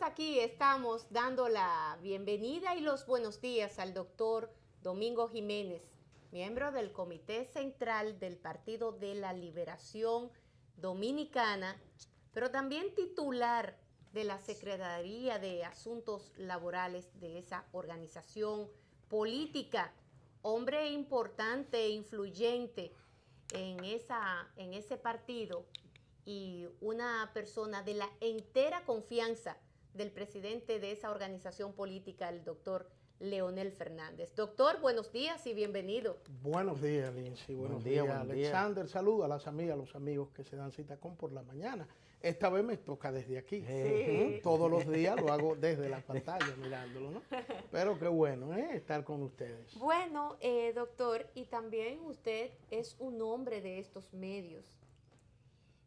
aquí, estamos dando la bienvenida y los buenos días al doctor Domingo Jiménez, miembro del Comité Central del Partido de la Liberación Dominicana, pero también titular de la Secretaría de Asuntos Laborales de esa organización política, hombre importante e influyente en ese partido y una persona de la entera confianza del presidente de esa organización política, el doctor Leonel Fernández. Doctor, buenos días y bienvenido. Buenos días, Lindsay. Buenos días, Alexander. Saludos a las amigas, a los amigos que se dan cita con por la mañana. Esta vez me toca desde aquí. Sí. Todos los días lo hago desde la pantalla mirándolo, ¿no? Pero qué bueno, estar con ustedes. Bueno, doctor, y también usted es un hombre de estos medios.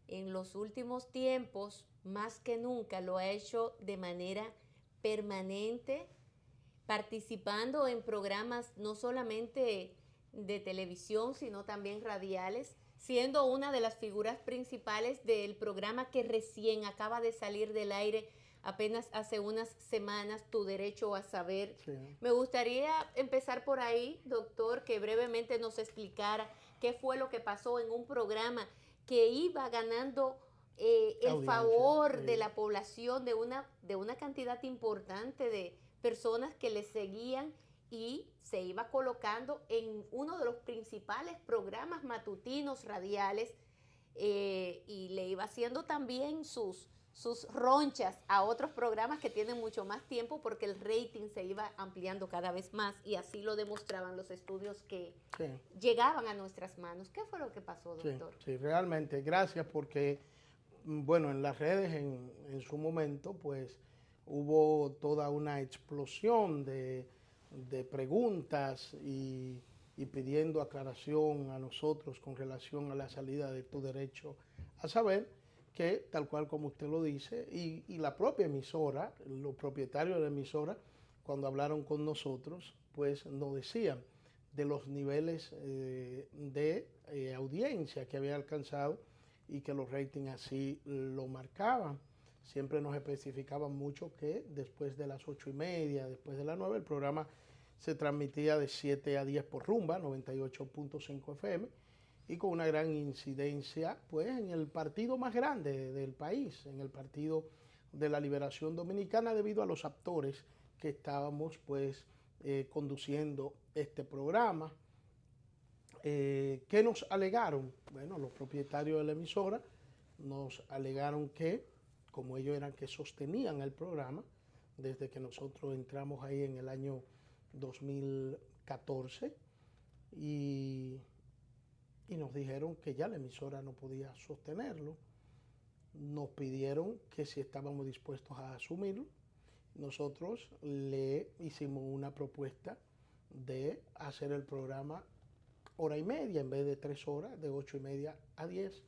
En los últimos tiempos, más que nunca, lo ha hecho de manera permanente, participando en programas no solamente de televisión, sino también radiales, siendo una de las figuras principales del programa que recién acaba de salir del aire apenas hace unas semanas, Tu Derecho a Saber. Sí. Me gustaría empezar por ahí, doctor, que brevemente nos explicara qué fue lo que pasó en un programa que iba ganando el favor de la población, de una cantidad importante de personas que le seguían, y se iba colocando en uno de los principales programas matutinos radiales, y le iba haciendo también sus ronchas a otros programas que tienen mucho más tiempo, porque el rating se iba ampliando cada vez más, y así lo demostraban los estudios que llegaban a nuestras manos. ¿Qué fue lo que pasó, doctor? Sí, realmente, gracias, porque, bueno, en las redes en su momento, pues, hubo toda una explosión de preguntas y pidiendo aclaración a nosotros con relación a la salida de Tu Derecho a Saber, que tal cual como usted lo dice, y la propia emisora, los propietarios de la emisora, cuando hablaron con nosotros, pues nos decían de los niveles de audiencia que había alcanzado y que los ratings así lo marcaban. Siempre nos especificaban mucho que después de las 8:30, después de las 9, el programa se transmitía de 7 a 10 por Rumba, 98.5 FM, y con una gran incidencia pues en el partido más grande del país, en el Partido de la Liberación Dominicana, debido a los actores que estábamos pues conduciendo este programa. ¿Qué nos alegaron? Bueno, los propietarios de la emisora nos alegaron que, como ellos eran que sostenían el programa, desde que nosotros entramos ahí en el año 2014, y nos dijeron que ya la emisora no podía sostenerlo. Nos pidieron que si estábamos dispuestos a asumirlo. Nosotros le hicimos una propuesta de hacer el programa 1:30 en vez de 3 horas, de 8:30 a 10,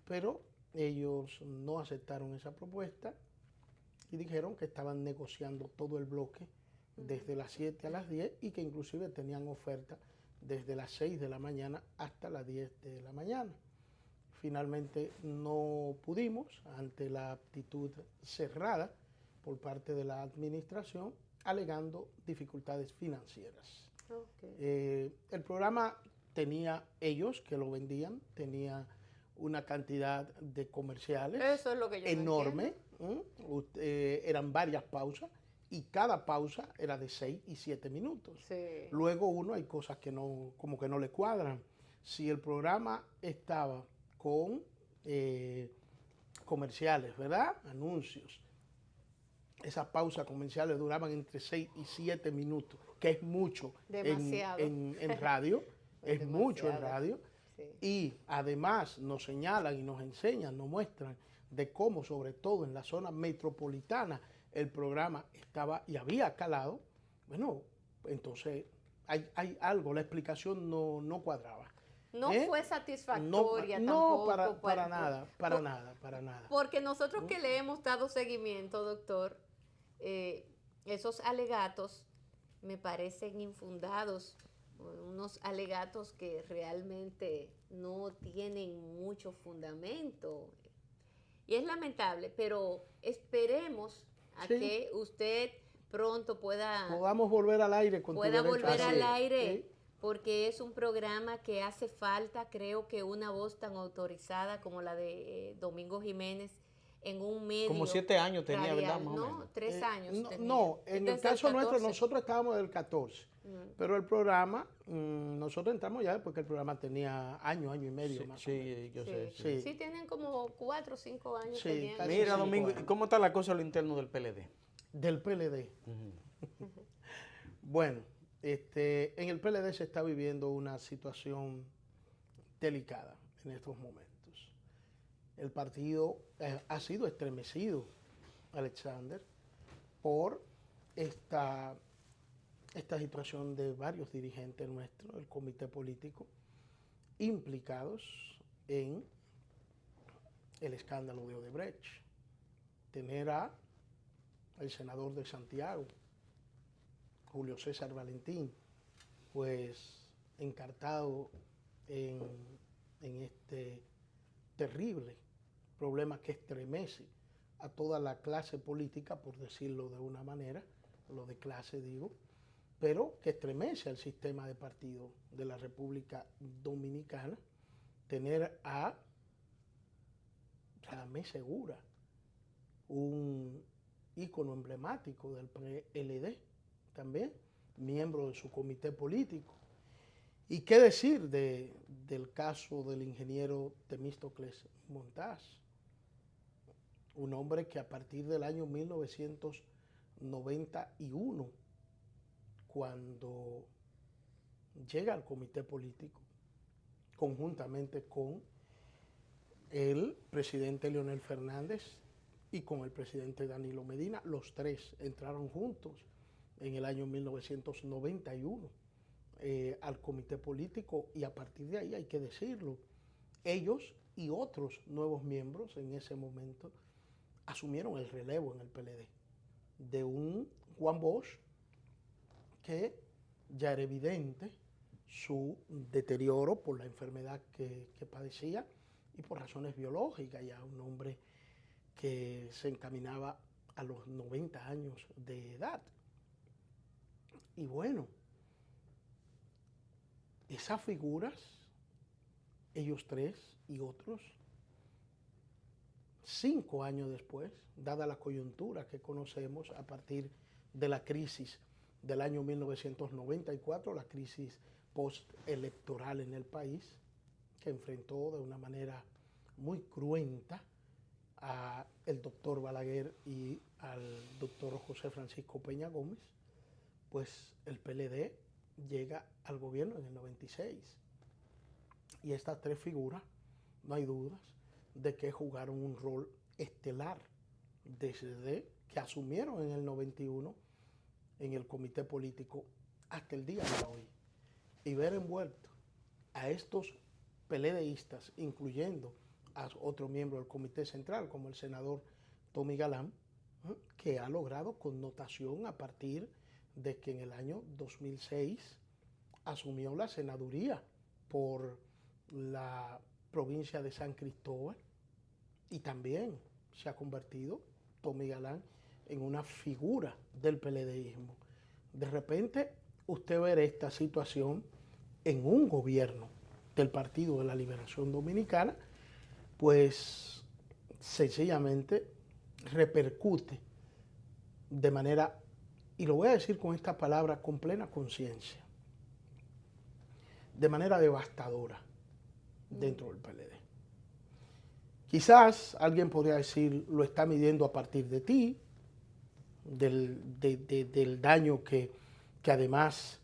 pero ellos no aceptaron esa propuesta y dijeron que estaban negociando todo el bloque desde las 7 a las 10 y que inclusive tenían oferta desde las 6 de la mañana hasta las 10 de la mañana. Finalmente no pudimos, ante la actitud cerrada por parte de la administración, alegando dificultades financieras. Okay. El programa tenía, ellos que lo vendían, tenía una cantidad de comerciales. Eso es lo que yo enorme. Eran varias pausas y cada pausa era de 6 y 7 minutos. Sí. Luego hay cosas que no, como que no le cuadran. Si el programa estaba con comerciales, ¿verdad? Anuncios. Esas pausas comerciales duraban entre 6 y 7 minutos, que es mucho. Demasiado. En radio. Es demasiado. Mucho en radio. Sí. Y además nos señalan y nos enseñan, nos muestran de cómo, sobre todo en la zona metropolitana, el programa estaba y había calado. Bueno, entonces hay algo, la explicación no cuadraba. No fue satisfactoria tampoco. No, para nada. Porque nosotros que le hemos dado seguimiento, doctor, esos alegatos me parecen infundados, unos alegatos que realmente no tienen mucho fundamento. Y es lamentable, pero esperemos a Sí. que usted pronto podamos volver al aire con pueda tu derecho volver a al hacer. aire, Sí. porque es un programa que hace falta, creo que una voz tan autorizada como la de Domingo Jiménez en un medio Como 7 años tenía, ¿verdad? radial, Más o ¿no? menos. 3 años No, tenía. no, en el Desde caso nuestro 14. nosotros estábamos del 14, pero el programa, nosotros entramos ya porque el programa tenía año y medio Sí, más o menos. sí, yo Sí. sé. Sí. Sí, tienen como 4 o 5 años Sí, teniendo. casi Mira, 5 Domingo, años. ¿cómo está la cosa a lo interno del PLD? Del PLD. Bueno, en el PLD se está viviendo una situación delicada en estos momentos. El partido ha sido estremecido, Alexander, por esta situación de varios dirigentes nuestros, el comité político, implicados en el escándalo de Odebrecht. Tener a el senador de Santiago, Julio César Valentín, pues encartado en este terrible problema que estremece a toda la clase política, por decirlo de una manera, lo de clase digo, pero que estremece al sistema de partido de la República Dominicana, tener a Radamés Segura, un ícono emblemático del PLD, también miembro de su comité político. ¿Y qué decir del caso del ingeniero Temístocles Montaz? Un hombre que a partir del año 1991, cuando llega al comité político, conjuntamente con el presidente Leonel Fernández y con el presidente Danilo Medina, los tres entraron juntos en el año 1991 al comité político, y a partir de ahí hay que decirlo, ellos y otros nuevos miembros en ese momento asumieron el relevo en el PLD de un Juan Bosch que ya era evidente su deterioro por la enfermedad que padecía y por razones biológicas, ya un hombre que se encaminaba a los 90 años de edad. Y bueno, esas figuras, ellos tres y otros, 5 años después, dada la coyuntura que conocemos a partir de la crisis del año 1994, la crisis postelectoral en el país, que enfrentó de una manera muy cruenta a el doctor Balaguer y al doctor José Francisco Peña Gómez, pues el PLD llega al gobierno en el 96. Y estas tres figuras, no hay dudas de que jugaron un rol estelar desde que asumieron en el 91 en el comité político hasta el día de hoy. Y ver envuelto a estos PLDistas, incluyendo a otro miembro del comité central, como el senador Tommy Galán, que ha logrado connotación a partir de que en el año 2006 asumió la senaduría por la provincia de San Cristóbal, y también se ha convertido Tommy Galán en una figura del PLDismo. De repente usted ver esta situación en un gobierno del Partido de la Liberación Dominicana, pues sencillamente repercute de manera, y lo voy a decir con esta palabra con plena conciencia, de manera devastadora dentro del PLD. Quizás alguien podría decir, lo está midiendo a partir de ti, del daño que además,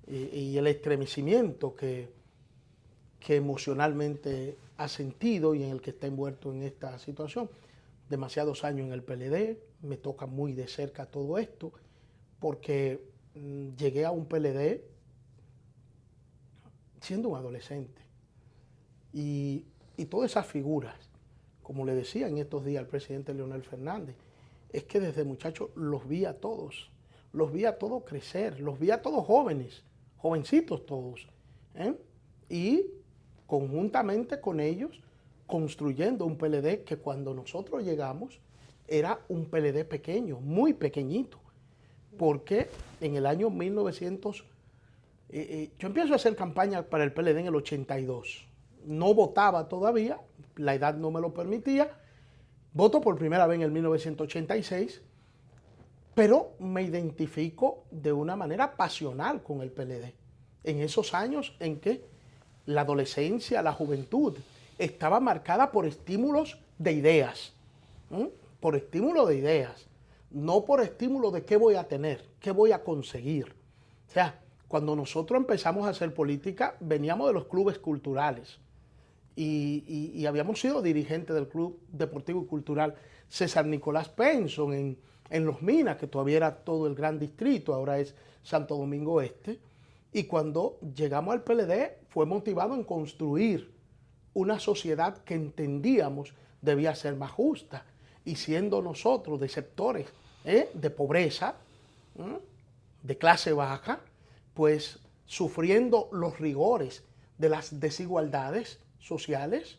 y el estremecimiento que emocionalmente ha sentido y en el que está envuelto en esta situación. Demasiados años en el PLD, me toca muy de cerca todo esto, porque llegué a un PLD siendo un adolescente. Y todas esas figuras, como le decía en estos días al presidente Leonel Fernández, es que desde muchacho los vi a todos crecer, los vi a todos jóvenes, jovencitos todos, y conjuntamente con ellos construyendo un PLD que cuando nosotros llegamos era un PLD pequeño, muy pequeñito, porque en el año 1900, yo empiezo a hacer campaña para el PLD en el 82. No votaba todavía, la edad no me lo permitía. Voto por primera vez en el 1986, pero me identifico de una manera pasional con el PLD. En esos años en que la adolescencia, la juventud, estaba marcada por estímulos de ideas, por estímulo de ideas, no por estímulo de qué voy a tener, qué voy a conseguir. O sea, cuando nosotros empezamos a hacer política, veníamos de los clubes culturales y habíamos sido dirigentes del Club Deportivo y Cultural César Nicolás Penson en Los Minas, que todavía era todo el gran distrito, ahora es Santo Domingo Este. Y cuando llegamos al PLD fue motivado en construir una sociedad que entendíamos debía ser más justa. Y siendo nosotros de sectores de pobreza, de clase baja, pues sufriendo los rigores de las desigualdades sociales,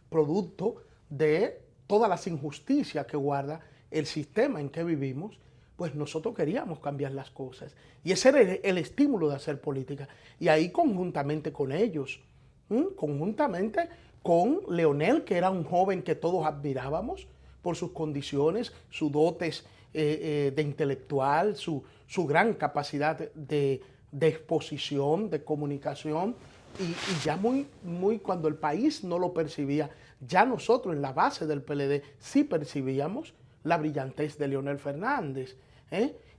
producto de todas las injusticias que guarda el sistema en que vivimos, pues nosotros queríamos cambiar las cosas. Y ese era el estímulo de hacer política. Y ahí conjuntamente con ellos, conjuntamente con Leonel, que era un joven que todos admirábamos por sus condiciones, sus dotes de intelectual, su gran capacidad de exposición, de comunicación, y ya muy cuando el país no lo percibía, ya nosotros en la base del PLD sí percibíamos la brillantez de Leonel Fernández,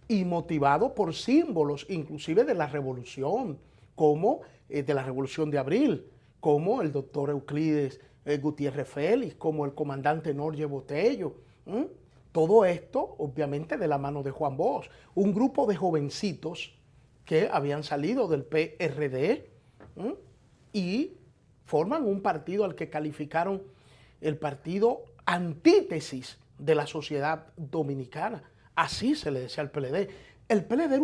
y motivado por símbolos inclusive de la revolución, como de la Revolución de Abril, como el doctor Euclides Gutiérrez Félix, como el comandante Norge Botello. Todo esto, obviamente, de la mano de Juan Bosch, un grupo de jovencitos que habían salido del PRD y forman un partido al que calificaron el partido antítesis de la sociedad dominicana. Así se le decía al PLD. El PLD era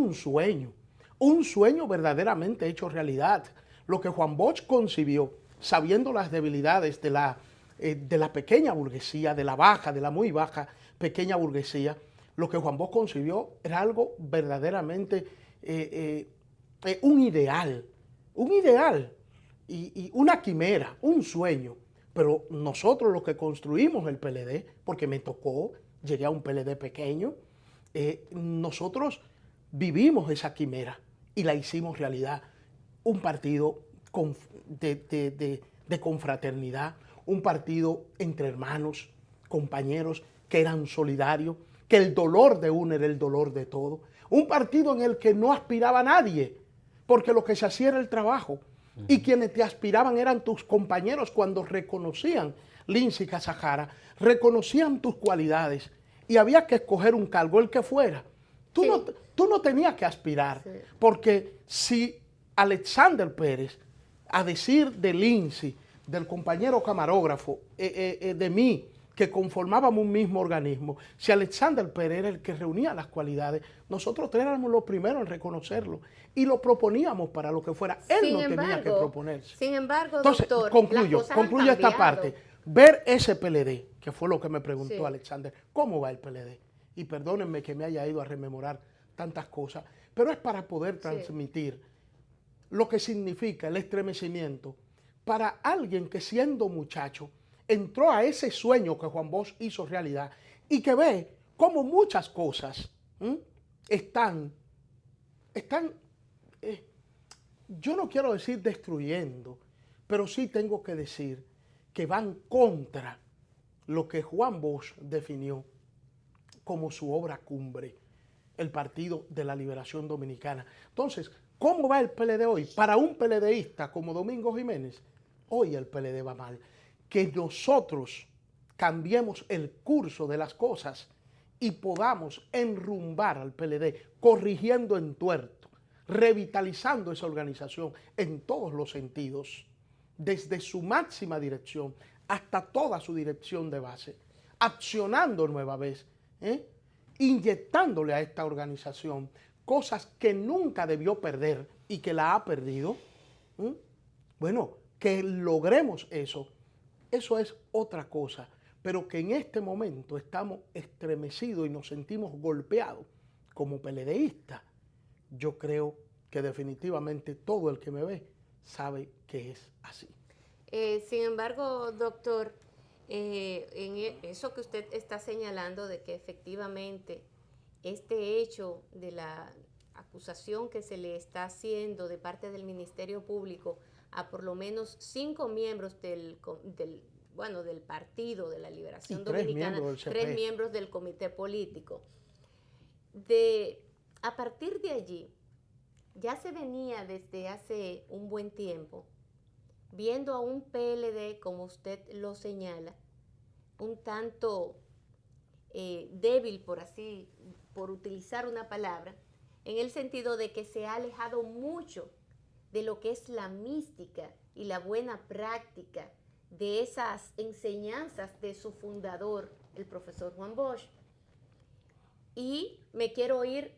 un sueño verdaderamente hecho realidad. Lo que Juan Bosch concibió, sabiendo las debilidades de la pequeña burguesía, de la muy baja pequeña burguesía, lo que Juan Bosch concibió era algo verdaderamente un ideal y una quimera, un sueño. Pero nosotros los que construimos el PLD, porque me tocó, llegué a un PLD pequeño, nosotros vivimos esa quimera y la hicimos realidad. Un partido de confraternidad, un partido entre hermanos, compañeros que eran solidarios, que el dolor de uno era el dolor de todos. Un partido en el que no aspiraba a nadie, porque lo que se hacía era el trabajo. Y quienes te aspiraban eran tus compañeros cuando reconocían, Lindsay Casajara, reconocían tus cualidades y había que escoger un cargo, el que fuera. Tú no tenías que aspirar, porque si Alexander Pérez, a decir de Lindsay, del compañero camarógrafo, de mí, que conformábamos un mismo organismo, si Alexander Pérez era el que reunía las cualidades, nosotros éramos los primeros en reconocerlo y lo proponíamos para lo que fuera. Él no tenía que proponerse. Sin embargo, entonces, doctor, concluyo esta parte. Ver ese PLD, que fue lo que me preguntó Alexander, ¿cómo va el PLD? Y perdónenme que me haya ido a rememorar tantas cosas, pero es para poder transmitir lo que significa el estremecimiento para alguien que siendo muchacho entró a ese sueño que Juan Bosch hizo realidad y que ve cómo muchas cosas están, yo no quiero decir destruyendo, pero sí tengo que decir que van contra lo que Juan Bosch definió como su obra cumbre, el Partido de la Liberación Dominicana. Entonces, ¿cómo va el PLD hoy? Para un PLDista como Domingo Jiménez, hoy el PLD va mal. Que nosotros cambiemos el curso de las cosas y podamos enrumbar al PLD, corrigiendo entuerto, revitalizando esa organización en todos los sentidos, desde su máxima dirección hasta toda su dirección de base, accionando nueva vez, inyectándole a esta organización cosas que nunca debió perder y que la ha perdido. Bueno, que logremos eso es otra cosa, pero que en este momento estamos estremecidos y nos sentimos golpeados como PLDistas, yo creo que definitivamente todo el que me ve sabe que es así. Sin embargo, doctor, eso que usted está señalando de que efectivamente este hecho de la acusación que se le está haciendo de parte del Ministerio Público a por lo menos 5 miembros del Partido de la Liberación Dominicana, 3 miembros del comité político. A partir de allí, ya se venía desde hace un buen tiempo viendo a un PLD, como usted lo señala, un tanto débil, por utilizar una palabra, en el sentido de que se ha alejado mucho de lo que es la mística y la buena práctica de esas enseñanzas de su fundador, el profesor Juan Bosch. Y me quiero ir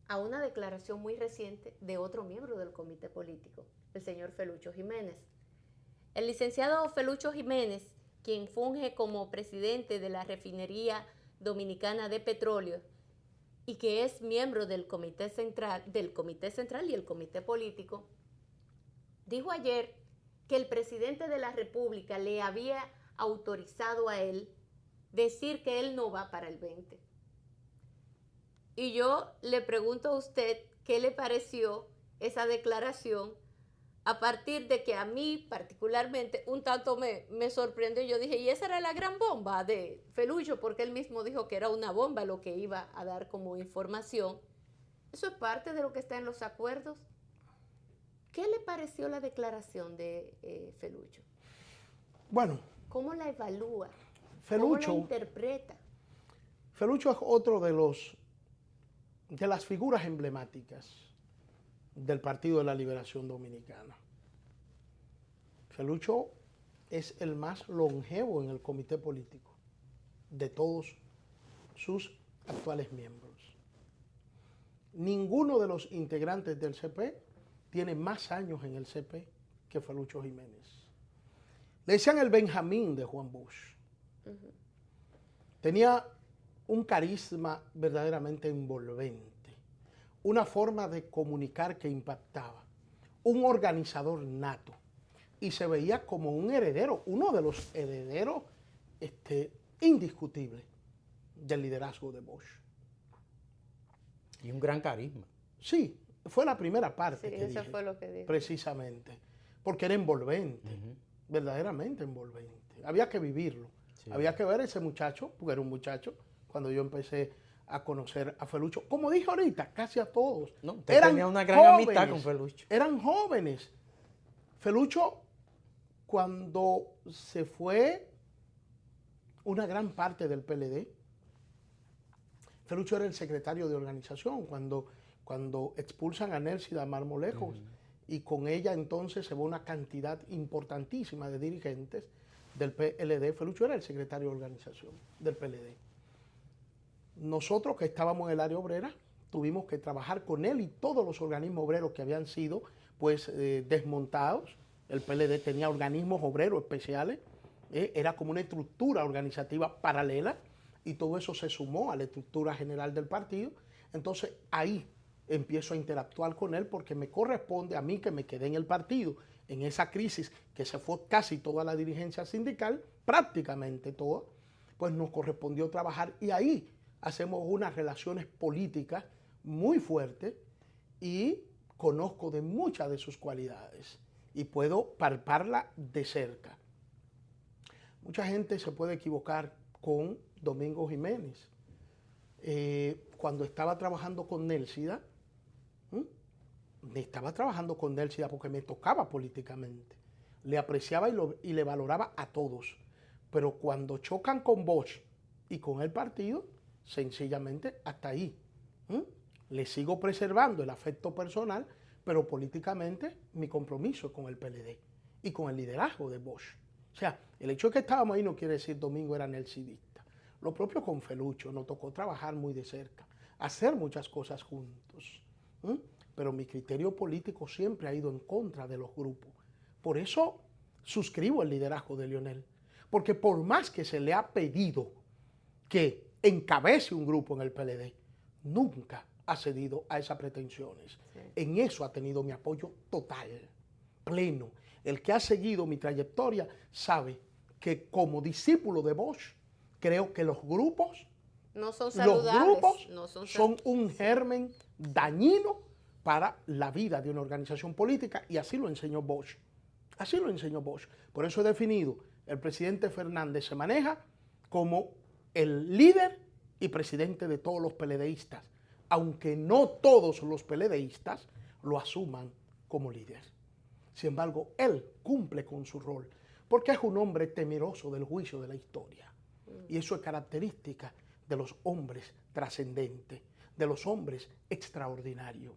a una declaración muy reciente de otro miembro del comité político, el señor Felucho Jiménez. El licenciado Felucho Jiménez, quien funge como presidente de la Refinería Dominicana de Petróleo y que es miembro del Comité Central y el Comité Político, dijo ayer que el presidente de la República le había autorizado a él decir que él no va para el 20. Y yo le pregunto a usted qué le pareció esa declaración, a partir de que a mí particularmente un tanto me sorprendió. Yo dije, y esa era la gran bomba de Felucho, porque él mismo dijo que era una bomba lo que iba a dar como información. Eso es parte de lo que está en los acuerdos. ¿Qué le pareció la declaración de Felucho? Bueno. ¿Cómo la evalúa? Felucho, ¿cómo la interpreta? Felucho es otro de las figuras emblemáticas del Partido de la Liberación Dominicana. Felucho es el más longevo en el comité político de todos sus actuales miembros. Ninguno de los integrantes del CP tiene más años en el CP que Felucho Jiménez. Le decían el Benjamín de Juan Bosch. Tenía un carisma verdaderamente envolvente, una forma de comunicar que impactaba, un organizador nato, y se veía como un heredero, uno de los herederos indiscutibles del liderazgo de Bosch. Y un gran carisma. Sí, fue la primera parte sí, que eso dije, fue lo que dijo. precisamente, porque era envolvente, verdaderamente envolvente. Había que vivirlo, sí. Había que ver a ese muchacho, porque era un muchacho, cuando yo empecé a conocer a Felucho. Como dije ahorita, casi a todos. No, usted tenía una gran amistad con Felucho. Eran jóvenes. Felucho, cuando se fue una gran parte del PLD, Felucho era el secretario de organización. Cuando expulsan a Nélcida Marmolejos, y con ella entonces se va una cantidad importantísima de dirigentes del PLD, Felucho era el secretario de organización del PLD. Nosotros que estábamos en el área obrera tuvimos que trabajar con él y todos los organismos obreros que habían sido desmontados. El PLD tenía organismos obreros especiales, era como una estructura organizativa paralela, y todo eso se sumó a la estructura general del partido. Entonces ahí empiezo a interactuar con él, porque me corresponde a mí, que me quedé en el partido en esa crisis que se fue casi toda la dirigencia sindical, prácticamente toda, pues nos correspondió trabajar, y ahí hacemos unas relaciones políticas muy fuertes, y conozco de muchas de sus cualidades y puedo palparla de cerca. Mucha gente se puede equivocar con Domingo Jiménez. Cuando estaba trabajando con Nélcida, porque me tocaba políticamente, le apreciaba y le valoraba a todos, pero cuando chocan con Bosch y con el partido, sencillamente hasta ahí. Le sigo preservando el afecto personal, pero políticamente mi compromiso es con el PLD y con el liderazgo de Bosch. O sea, el hecho de que estábamos ahí no quiere decir Domingo era nelcidista. Lo propio con Felucho, nos tocó trabajar muy de cerca, hacer muchas cosas juntos. Pero mi criterio político siempre ha ido en contra de los grupos. Por eso suscribo el liderazgo de Leonel, Porque por más que se le ha pedido que encabece un grupo en el PLD, nunca ha cedido a esas pretensiones. Sí. En eso ha tenido mi apoyo total, pleno. El que ha seguido mi trayectoria sabe que como discípulo de Bosch, creo que los grupos no son saludables. Los grupos no son un germen dañino para la vida de una organización política, y así lo enseñó Bosch. Así lo enseñó Bosch. Por eso he definido, el presidente Fernández se maneja como el líder y presidente de todos los PLDistas, aunque no todos los PLDistas lo asuman como líder. Sin embargo, él cumple con su rol, porque es un hombre temeroso del juicio de la historia. Y eso es característica de los hombres trascendentes, de los hombres extraordinarios.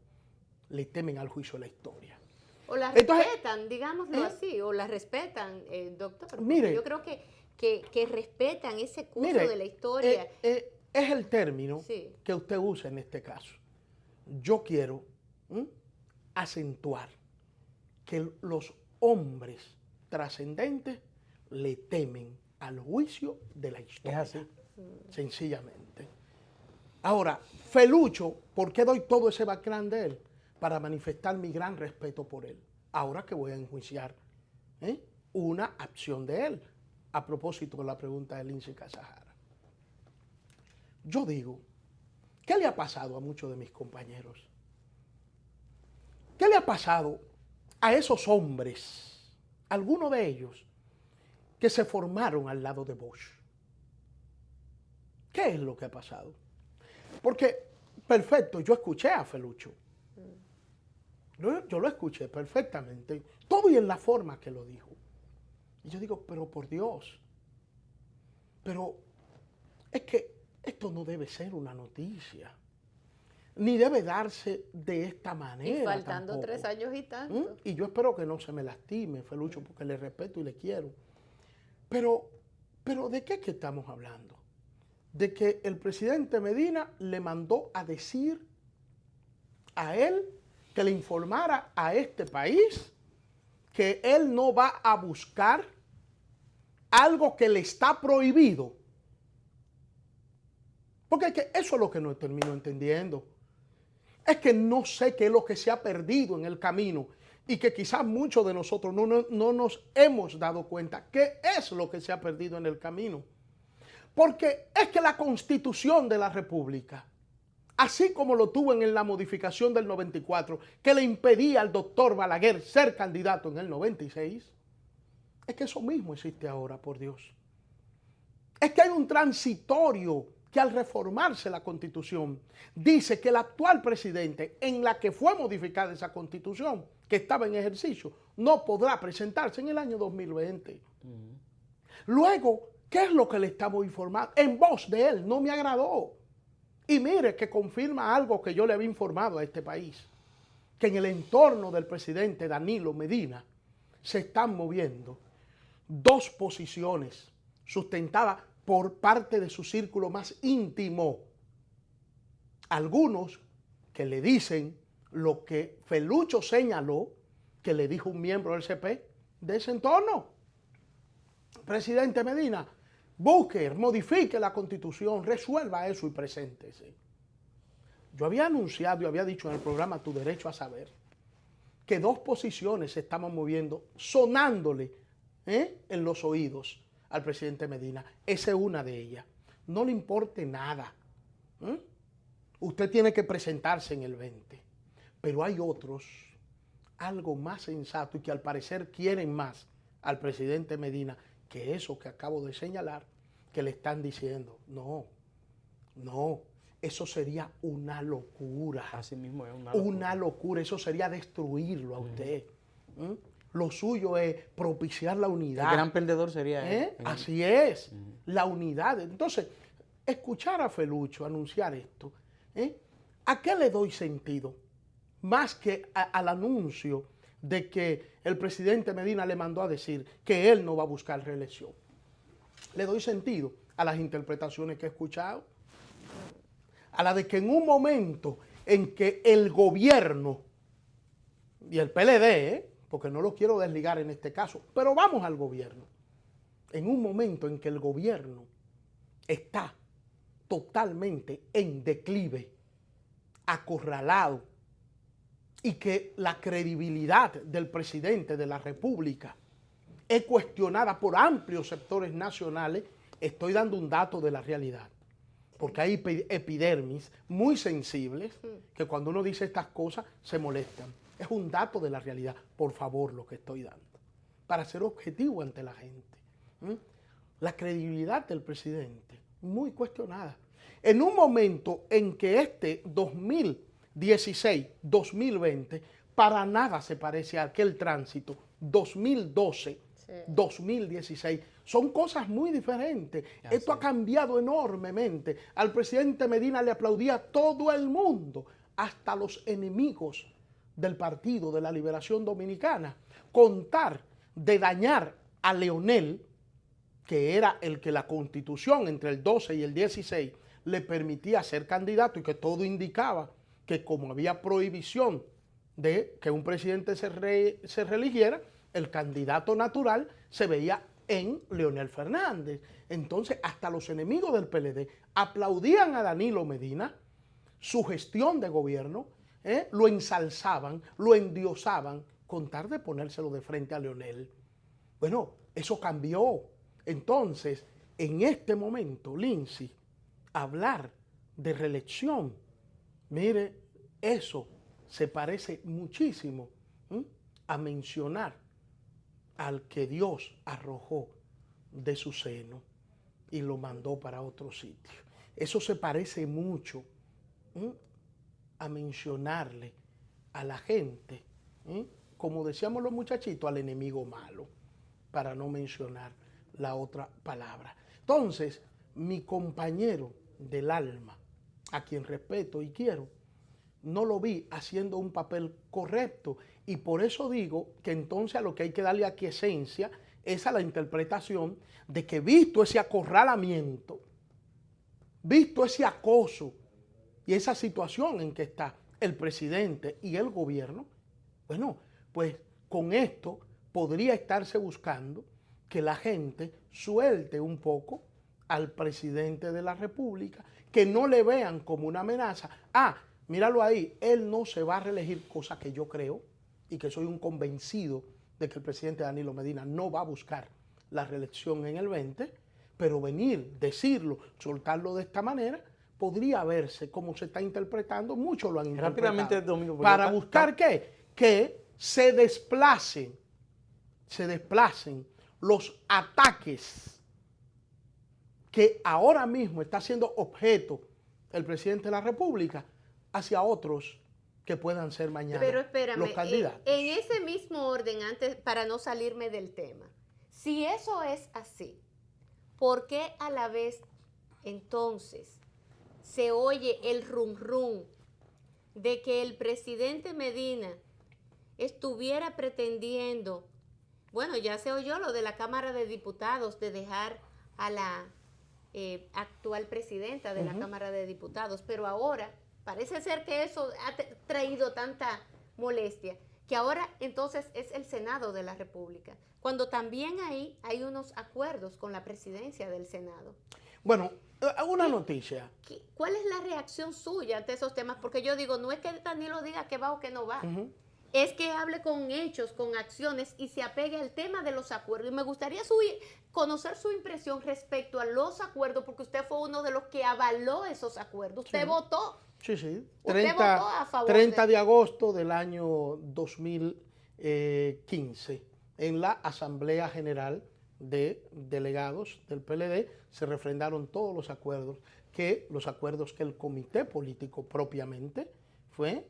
Le temen al juicio de la historia. O la respetan, digámoslo así, o la respetan, doctor. Mire, yo creo que respetan ese curso de la historia. Es el término que usted usa en este caso. Yo quiero acentuar que los hombres trascendentes le temen al juicio de la historia. Es así. Sencillamente. Ahora, Felucho, ¿por qué doy todo ese background de él? Para manifestar mi gran respeto por él. Ahora que voy a enjuiciar una acción de él, a propósito de la pregunta de Lindsay Casajara. Yo digo, ¿qué le ha pasado a muchos de mis compañeros? ¿Qué le ha pasado a esos hombres, algunos de ellos, que se formaron al lado de Bosch? ¿Qué es lo que ha pasado? Porque, perfecto, yo escuché a Felucho. Yo lo escuché perfectamente, todo y en la forma que lo dijo. Y yo digo, pero por Dios, pero es que esto no debe ser una noticia, ni debe darse de esta manera. Y faltando tampoco. 3 años y tanto. Y yo espero que no se me lastime, Felucho, porque le respeto y le quiero. Pero ¿de qué es que estamos hablando? De que el presidente Medina le mandó a decir a él que le informara a este país que él no va a buscar algo que le está prohibido. Porque es que eso es lo que no termino entendiendo. Es que no sé qué es lo que se ha perdido en el camino y que quizás muchos de nosotros no nos hemos dado cuenta qué es lo que se ha perdido en el camino. Porque es que la Constitución de la República, así como lo tuvo en la modificación del 94, que le impedía al doctor Balaguer ser candidato en el 96, es que eso mismo existe ahora, por Dios. Es que hay un transitorio que al reformarse la Constitución dice que el actual presidente, en la que fue modificada esa Constitución, que estaba en ejercicio, no podrá presentarse en el año 2020. Luego, ¿qué es lo que le estamos informando? En voz de él, no me agradó. Y mire que confirma algo que yo le había informado a este país, que en el entorno del presidente Danilo Medina se están moviendo 2 posiciones sustentadas por parte de su círculo más íntimo. Algunos que le dicen lo que Felucho señaló que le dijo un miembro del CP de ese entorno. Presidente Medina, busque, modifique la Constitución, resuelva eso y preséntese. Yo había anunciado y había dicho en el programa Tu Derecho a Saber que 2 posiciones se estaban moviendo, sonándole en los oídos al presidente Medina. Esa es una de ellas. No le importe nada. Usted tiene que presentarse en el 20. Pero hay otros, algo más sensato y que al parecer quieren más al presidente Medina que eso que acabo de señalar, que le están diciendo, no, eso sería una locura. Así mismo es una locura. Una locura, eso sería destruirlo a usted. Lo suyo es propiciar la unidad. El gran perdedor sería él. Así es, la unidad. Entonces, escuchar a Felucho anunciar esto, ¿a qué le doy sentido? Más que al anuncio de que el presidente Medina le mandó a decir que él no va a buscar reelección. Le doy sentido a las interpretaciones que he escuchado, a la de que en un momento en que el gobierno y el PLD, porque no lo quiero desligar en este caso, pero vamos al gobierno, en un momento en que el gobierno está totalmente en declive, acorralado, y que la credibilidad del presidente de la República es cuestionada por amplios sectores nacionales, estoy dando un dato de la realidad. Porque hay epidermis muy sensibles que cuando uno dice estas cosas se molestan. Es un dato de la realidad, por favor, lo que estoy dando, para ser objetivo ante la gente. La credibilidad del presidente, muy cuestionada. En un momento en que este 2016-2020 para nada se parece a aquel tránsito 2012-2016, son cosas muy diferentes. Esto ha cambiado enormemente. Al presidente Medina le aplaudía todo el mundo, hasta los enemigos del Partido de la Liberación Dominicana. Contar de dañar a Leonel, que era el que la Constitución entre el 12 y el 16 le permitía ser candidato, y que todo indicaba que como había prohibición de que un presidente se reeligiera, el candidato natural se veía en Leonel Fernández. Entonces, hasta los enemigos del PLD aplaudían a Danilo Medina, su gestión de gobierno, lo ensalzaban, lo endiosaban, con tal de ponérselo de frente a Leonel. Bueno, eso cambió. Entonces, en este momento, Lindsay, hablar de reelección, mire, eso se parece muchísimo a mencionar al que Dios arrojó de su seno y lo mandó para otro sitio. Eso se parece mucho a mencionarle a la gente, como decíamos los muchachitos, al enemigo malo, para no mencionar la otra palabra. Entonces, mi compañero del alma, a quien respeto y quiero, no lo vi haciendo un papel correcto, y por eso digo que entonces a lo que hay que darle aquiescencia es a la interpretación de que, visto ese acorralamiento, visto ese acoso y esa situación en que está el presidente y el gobierno, bueno, pues con esto podría estarse buscando que la gente suelte un poco al presidente de la República, que no le vean como una amenaza. Míralo ahí, él no se va a reelegir, cosa que yo creo y que soy un convencido de que el presidente Danilo Medina no va a buscar la reelección en el 20, pero venir, decirlo, soltarlo de esta manera, podría verse como se está interpretando, muchos lo han interpretado. Rápidamente, Domingo, para buscar que se desplacen los ataques que ahora mismo está siendo objeto el presidente de la República hacia otros que puedan ser mañana. Pero espérame, los candidatos. En ese mismo orden, antes, para no salirme del tema, si eso es así, ¿por qué a la vez entonces se oye el rum rum de que el presidente Medina estuviera pretendiendo, bueno, ya se oyó lo de la Cámara de Diputados, de dejar a la actual presidenta de la Cámara de Diputados, pero ahora parece ser que eso ha traído tanta molestia, que ahora entonces es el Senado de la República, cuando también ahí hay unos acuerdos con la presidencia del Senado. Bueno, una noticia. ¿Cuál es la reacción suya ante esos temas? Porque yo digo, no es que Danilo diga que va o que no va, es que hable con hechos, con acciones y se apegue al tema de los acuerdos. Y me gustaría conocer su impresión respecto a los acuerdos, porque usted fue uno de los que avaló esos acuerdos. Usted votó. Sí. Usted votó a favor 30 de agosto del año 2015, en la Asamblea General de Delegados del PLD, se refrendaron todos los acuerdos que el comité político propiamente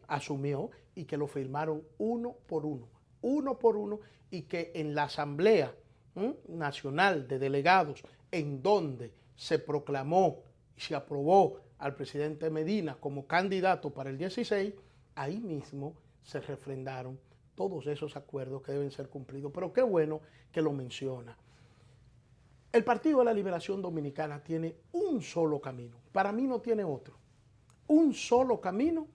asumió, y que lo firmaron uno por uno, y que en la Asamblea Nacional de Delegados, en donde se proclamó y se aprobó al presidente Medina como candidato para el 16, ahí mismo se refrendaron todos esos acuerdos que deben ser cumplidos. Pero qué bueno que lo menciona. El Partido de la Liberación Dominicana tiene un solo camino, para mí no tiene otro, un solo camino,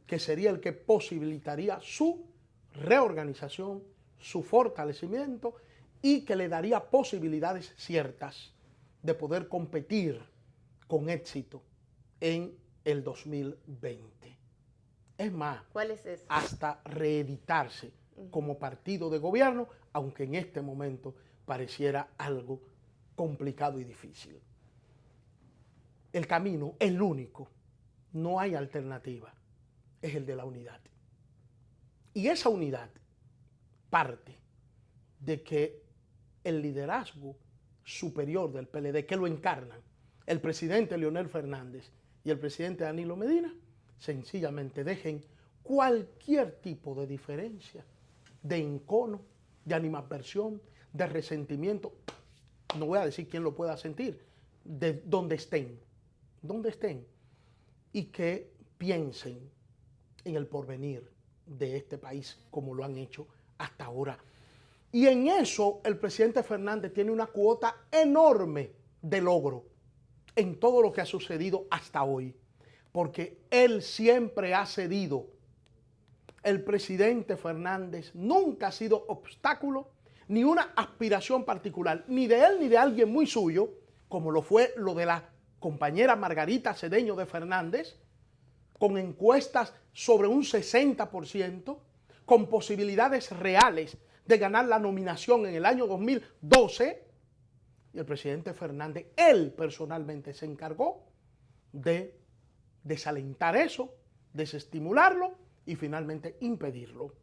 que sería el que posibilitaría su reorganización, su fortalecimiento y que le daría posibilidades ciertas de poder competir con éxito en el 2020. Es más, ¿cuál es ese? hasta reeditarse como partido de gobierno, aunque en este momento pareciera algo complicado y difícil. El camino, el único, no hay alternativa, es el de la unidad. Y esa unidad parte de que el liderazgo superior del PLD, que lo encarnan el presidente Leonel Fernández y el presidente Danilo Medina, sencillamente dejen cualquier tipo de diferencia, de encono, de animadversión, de resentimiento. No voy a decir quién lo pueda sentir, de donde estén, y que piensen en el porvenir de este país como lo han hecho hasta ahora. Y en eso el presidente Fernández tiene una cuota enorme de logro en todo lo que ha sucedido hasta hoy, porque él siempre ha cedido. El presidente Fernández nunca ha sido obstáculo ni una aspiración particular, ni de él ni de alguien muy suyo, como lo fue lo de la compañera Margarita Cedeño de Fernández, con encuestas sobre un 60%, con posibilidades reales de ganar la nominación en el año 2012, y el presidente Fernández, él personalmente se encargó de desalentar eso, desestimularlo y finalmente impedirlo.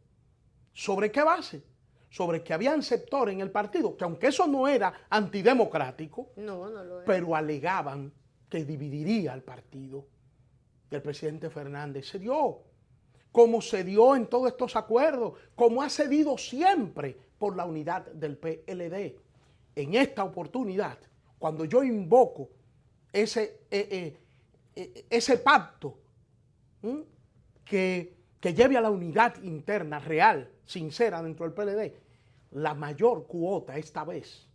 ¿Sobre qué base? Sobre que habían sectores en el partido que, aunque eso no era antidemocrático, no lo es, pero alegaban que dividiría al partido. Y el presidente Fernández se dio, como se dio en todos estos acuerdos, como ha cedido siempre por la unidad del PLD. En esta oportunidad, cuando yo invoco ese pacto que lleve a la unidad interna real, sincera dentro del PLD, la mayor cuota esta vez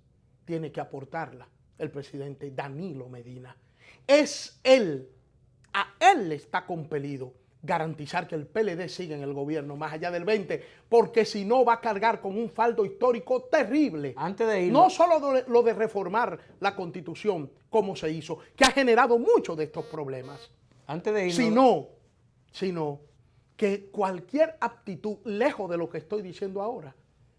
tiene que aportarla el presidente Danilo Medina. Es él, a él le está compelido garantizar que el PLD siga en el gobierno más allá del 20, porque si no va a cargar con un fardo histórico terrible. Antes de irlo, no solo lo de reformar la Constitución como se hizo, que ha generado muchos de estos problemas, antes de irlo, sino que cualquier aptitud, lejos de lo que estoy diciendo ahora,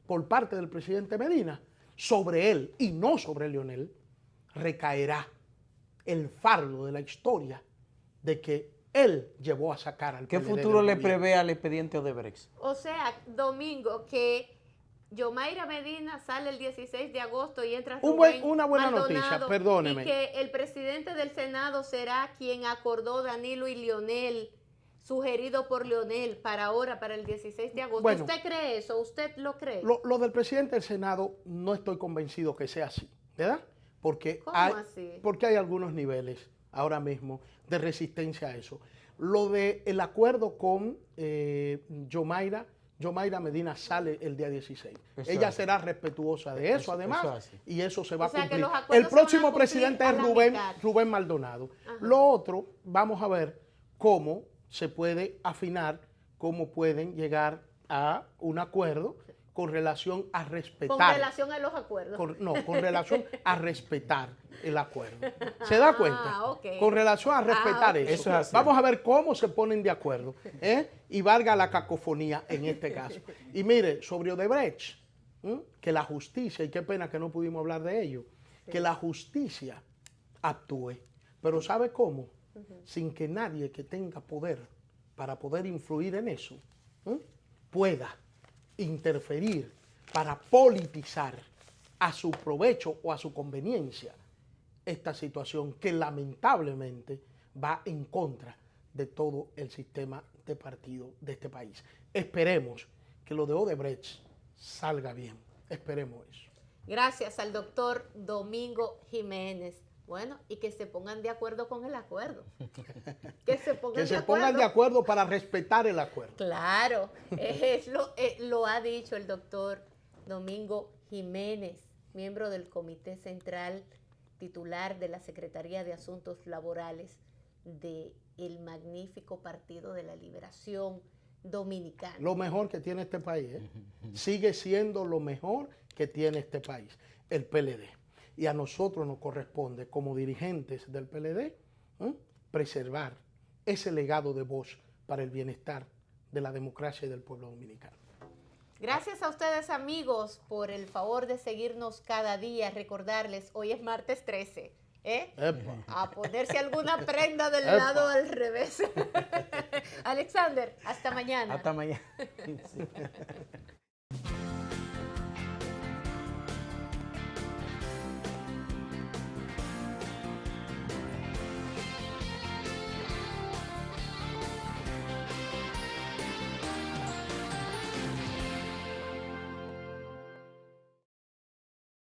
por parte del presidente Medina, sobre él y no sobre Leonel, recaerá el fardo de la historia de que él llevó a sacar al ¿qué PLD futuro le del prevé al expediente Odebrecht? O sea, Domingo, que Yomaira Medina sale el 16 de agosto y entra una buena noticia, perdóneme. Y que el presidente del Senado será quien acordó Danilo y Leonel, sugerido por Leonel para ahora, para el 16 de agosto. Bueno, ¿usted cree eso? ¿Usted lo cree? Lo del presidente del Senado no estoy convencido que sea así, ¿verdad? Porque hay algunos niveles ahora mismo de resistencia a eso. Lo del acuerdo con Yomaira Medina sale el día 16. Ella será respetuosa de eso, además, y eso se va a cumplir. El próximo presidente es Rubén Maldonado. Ajá. Lo otro, vamos a ver cómo se puede afinar, cómo pueden llegar a un acuerdo con relación a respetar. Con relación a los acuerdos. Con relación a respetar el acuerdo. ¿Se da cuenta? Okay. Con relación a respetar okay. eso. Vamos a ver cómo se ponen de acuerdo. Y valga la cacofonía en este caso. Y mire, sobre Odebrecht, que la justicia, y qué pena que no pudimos hablar de ello, que la justicia actúe. Pero ¿sabe cómo? Sin que nadie que tenga poder para poder influir en eso pueda interferir para politizar a su provecho o a su conveniencia esta situación que lamentablemente va en contra de todo el sistema de partido de este país. Esperemos que lo de Odebrecht salga bien. Esperemos eso. Gracias al doctor Domingo Jiménez. Bueno, y que se pongan de acuerdo con el acuerdo. Que se pongan de acuerdo para respetar el acuerdo. Claro, lo ha dicho el doctor Domingo Jiménez, miembro del Comité Central, titular de la Secretaría de Asuntos Laborales del magnífico Partido de la Liberación Dominicana. Lo mejor que tiene este país, Sigue siendo lo mejor que tiene este país, el PLD. Y a nosotros nos corresponde, como dirigentes del PLD, preservar ese legado de voz para el bienestar de la democracia y del pueblo dominicano. Gracias a ustedes, amigos, por el favor de seguirnos cada día. Recordarles, hoy es martes 13. A ponerse alguna prenda del lado al revés. Alexander, hasta mañana. Hasta mañana. Sí.